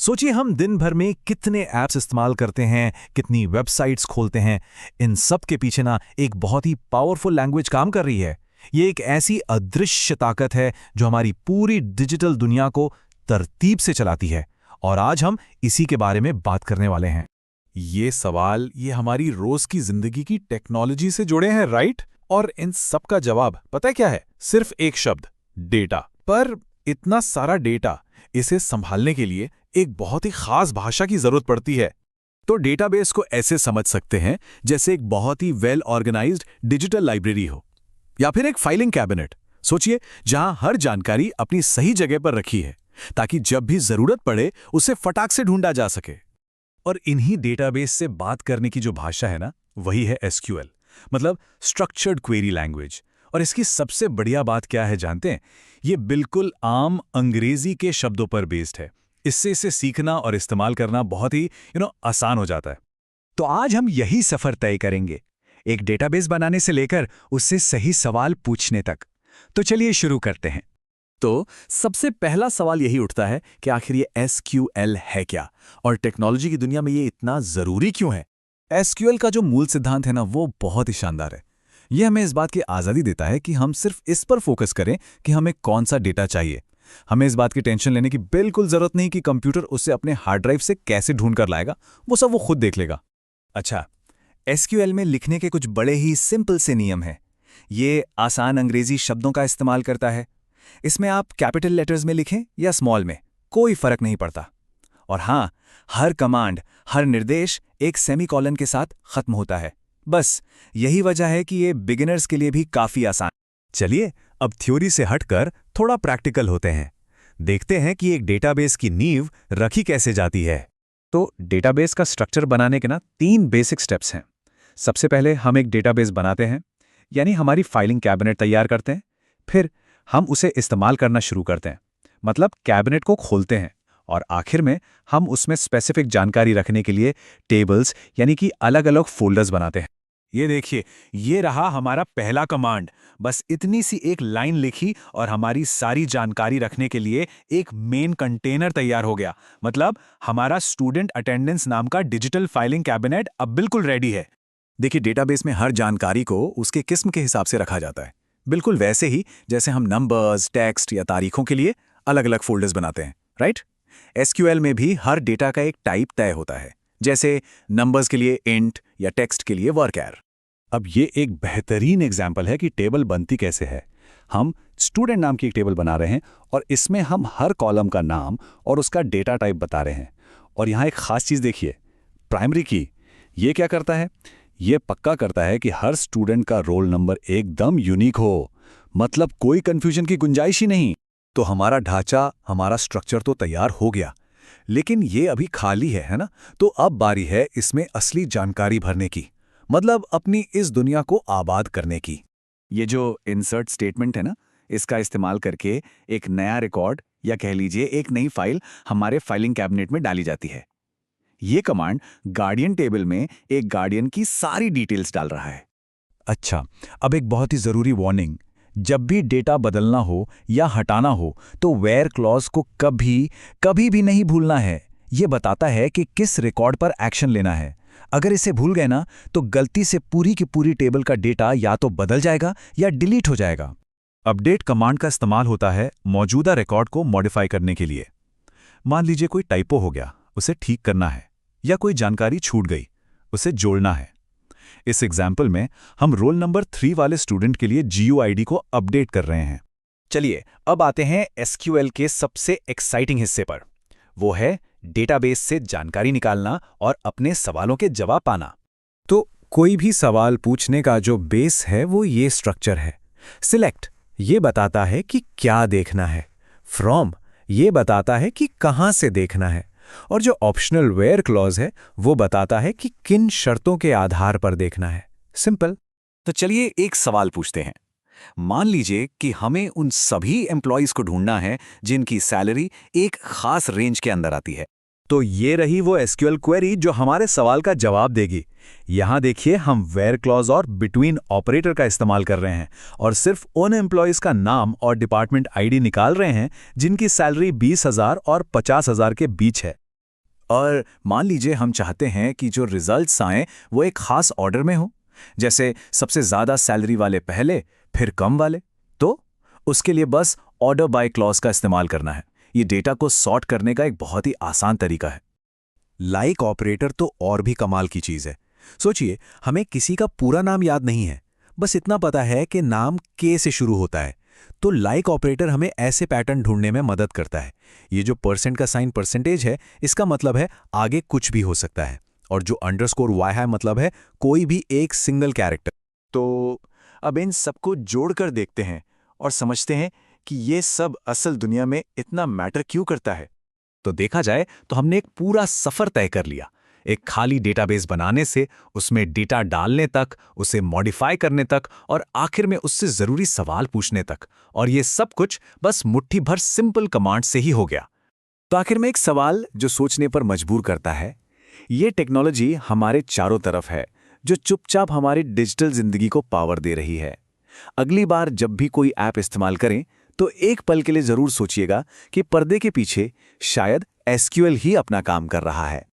सोचिए हम दिन भर में कितने ऐप्स इस्तेमाल करते हैं, कितनी वेबसाइट्स खोलते हैं। इन सब के पीछे ना एक बहुत ही पावरफुल लैंग्वेज काम कर रही है। ये एक ऐसी अदृश्य ताकत है जो हमारी पूरी डिजिटल दुनिया को तरतीब से चलाती है। और आज हम इसी के बारे में बात करने वाले हैं। ये सवाल ये हमारी रोज की जिंदगी की टेक्नोलॉजी से जुड़े हैं, राइट? और इन सब का जवाब पता है क्या है? सिर्फ एक शब्द, डेटा। पर इतना सारा डेटा, इसे संभालने के लिए एक बहुत ही खास भाषा की जरूरत पड़ती है। तो डेटाबेस को ऐसे समझ सकते हैं जैसे एक बहुत ही वेल ऑर्गेनाइज्ड डिजिटल लाइब्रेरी हो, या फिर एक फाइलिंग कैबिनेट। सोचिए जहां हर जानकारी अपनी सही जगह पर रखी है, ताकि जब भी जरूरत पड़े उसे फटाक से ढूंढा जा सके। और इन्हीं डेटाबेस से बात करने की जो भाषा है ना, वही है एसक्यूएल, मतलब स्ट्रक्चर्ड क्वेरी लैंग्वेज। और इसकी सबसे बढ़िया बात क्या है जानते हैं? ये बिल्कुल आम अंग्रेजी के शब्दों पर बेस्ड है। इससे इसे सीखना और इस्तेमाल करना बहुत ही आसान हो जाता है। तो आज हम यही सफर तय करेंगे, एक डेटाबेस बनाने से लेकर उससे सही सवाल पूछने तक। तो चलिए शुरू करते हैं। तो सबसे पहला सवाल यही उठता है कि आखिर ये एसक्यूएल है क्या, और टेक्नोलॉजी की दुनिया में ये इतना जरूरी क्यों है? एसक्यूएल का जो मूल सिद्धांत है ना, वो बहुत ही शानदार है। ये हमें इस बात की आज़ादी देता है कि हम सिर्फ इस पर फोकस करें कि हमें कौन सा डेटा चाहिए। हमें इस बात की टेंशन लेने की बिल्कुल जरूरत नहीं कि कंप्यूटर उसे अपने हार्ड ड्राइव से कैसे ढूंढ कर लाएगा। वो सब वो खुद देख लेगा। अच्छा, एसक्यूएल में लिखने के कुछ बड़े ही सिंपल से नियम हैं। ये आसान अंग्रेजी शब्दों का इस्तेमाल करता है। इसमें आप कैपिटल लेटर्स में लिखें या स्मॉल में, कोई फर्क नहीं पड़ता। और हाँ, हर कमांड, हर निर्देश एक सेमीकोलन के साथ खत्म होता है। बस यही वजह है कि ये बिगिनर्स के लिए भी काफी आसान। चलिए अब थ्योरी से हटकर थोड़ा प्रैक्टिकल होते हैं। देखते हैं कि एक डेटाबेस की नींव रखी कैसे जाती है। तो डेटाबेस का स्ट्रक्चर बनाने के ना 3 बेसिक स्टेप्स हैं। सबसे पहले हम एक डेटाबेस बनाते हैं, यानी हमारी फाइलिंग कैबिनेट तैयार करते हैं। फिर हम उसे इस्तेमाल करना शुरू करते हैं, मतलब कैबिनेट को खोलते हैं। और आखिर में हम उसमें स्पेसिफिक जानकारी रखने के लिए टेबल्स यानी कि अलग अलग फोल्डर्स बनाते हैं। ये देखिए, ये रहा हमारा पहला कमांड। बस इतनी सी एक लाइन लिखी और हमारी सारी जानकारी रखने के लिए एक मेन कंटेनर तैयार हो गया। मतलब हमारा स्टूडेंट अटेंडेंस नाम का डिजिटल फाइलिंग कैबिनेट अब बिल्कुल रेडी है। देखिए, डेटाबेस में हर जानकारी को उसके किस्म के हिसाब से रखा जाता है, बिल्कुल वैसे ही जैसे हम नंबर्स, टेक्स्ट या तारीखों के लिए अलग अलग फोल्डर्स बनाते हैं, राइट? एसक्यूएल में भी हर डेटा का एक टाइप तय होता है, जैसे नंबर्स के लिए इंट या टेक्स्ट के लिए वर्चर। अब ये एक बेहतरीन एग्जाम्पल है कि टेबल बनती कैसे है। हम स्टूडेंट नाम की एक टेबल बना रहे हैं और इसमें हम हर कॉलम का नाम और उसका डेटा टाइप बता रहे हैं। और यहाँ एक खास चीज़ देखिए, प्राइमरी की। ये क्या करता है? ये पक्का करता है कि हर स्टूडेंट का रोल नंबर एकदम यूनिक हो, मतलब कोई कंफ्यूजन की गुंजाइश ही नहीं। तो हमारा ढांचा, हमारा स्ट्रक्चर तो तैयार हो गया, लेकिन ये अभी खाली है ना? तो अब बारी है इसमें असली जानकारी भरने की, मतलब अपनी इस दुनिया को आबाद करने की। ये जो इंसर्ट स्टेटमेंट है ना, इसका इस्तेमाल करके एक नया रिकॉर्ड या कह लीजिए एक नई फाइल हमारे फाइलिंग कैबिनेट में डाली जाती है। ये कमांड गार्डियन टेबल में एक गार्डियन की सारी डिटेल्स डाल रहा है। अच्छा, अब एक बहुत ही जरूरी वार्निंग। जब भी डेटा बदलना हो या हटाना हो तो वेयर क्लॉज को कभी भी नहीं भूलना है। ये बताता है कि किस रिकॉर्ड पर एक्शन लेना है। अगर इसे भूल गए ना, तो गलती से पूरी की पूरी टेबल का डेटा या तो बदल जाएगा या डिलीट हो जाएगा। अपडेट कमांड का इस्तेमाल होता है मौजूदा रिकॉर्ड को मॉडिफाई करने के लिए। मान लीजिए कोई टाइपो हो गया, उसे ठीक करना है, या कोई जानकारी छूट गई, उसे जोड़ना है। इस एग्जाम्पल में हम रोल नंबर 3 वाले स्टूडेंट के लिए GUID को अपडेट कर रहे हैं। चलिए अब आते हैं एसक्यूएल के सबसे एक्साइटिंग हिस्से पर। वो है डेटाबेस से जानकारी निकालना और अपने सवालों के जवाब पाना। तो कोई भी सवाल पूछने का जो बेस है वो ये स्ट्रक्चर है। सिलेक्ट ये बताता है कि क्या देखना है। फ्रॉम ये बताता है कि कहां से देखना है। और जो ऑप्शनल वेयर क्लॉज है वो बताता है कि किन शर्तों के आधार पर देखना है। सिंपल। तो चलिए एक सवाल पूछते हैं। मान लीजिए कि हमें उन सभी एम्प्लॉइज को ढूंढना है जिनकी सैलरी एक खास रेंज के अंदर आती है। तो ये रही वो एसक्यूएल क्वेरी जो हमारे सवाल का जवाब देगी। यहां देखिए, हम वेयर क्लॉज और बिटवीन ऑपरेटर का इस्तेमाल कर रहे हैं और सिर्फ उन एम्प्लॉइज का नाम और डिपार्टमेंट आईडी निकाल रहे हैं जिनकी सैलरी 20,000 और 50,000 के बीच है। और मान लीजिए हम चाहते हैं कि जो रिजल्ट्स आएं वो एक खास ऑर्डर में हो, जैसे सबसे ज़्यादा सैलरी वाले पहले, फिर कम वाले। तो उसके लिए बस ऑर्डर बाय क्लॉज का इस्तेमाल करना है। ये डेटा को सॉर्ट करने का एक बहुत ही आसान तरीका है। लाइक ऑपरेटर तो और भी कमाल की चीज है। सोचिए, हमें किसी का पूरा नाम याद नहीं है, बस इतना पता है कि नाम के से शुरू होता है। तो लाइक ऑपरेटर हमें ऐसे पैटर्न ढूंढने में मदद करता है। ये जो परसेंट का साइन परसेंटेज है, इसका मतलब है आगे कुछ भी हो सकता है, और जो अंडरस्कोर वाई है मतलब है कोई भी एक सिंगल कैरेक्टर। तो अब इन सबको जोड़कर देखते हैं और समझते हैं कि ये सब असल दुनिया में इतना मैटर क्यों करता है। तो देखा जाए तो हमने एक पूरा सफर तय कर लिया, एक खाली डेटाबेस बनाने से उसमें डेटा डालने तक, उसे मॉडिफाई करने तक और आखिर में उससे जरूरी सवाल पूछने तक। और ये सब कुछ बस मुट्ठी भर सिंपल कमांड से ही हो गया। तो आखिर में एक सवाल जो सोचने पर मजबूर करता है, ये टेक्नोलॉजी हमारे चारों तरफ है, जो चुपचाप हमारी डिजिटल जिंदगी को पावर दे रही है। अगली बार जब भी कोई ऐप इस्तेमाल करें तो एक पल के लिए जरूर सोचिएगा कि पर्दे के पीछे शायद एसक्यूएल ही अपना काम कर रहा है।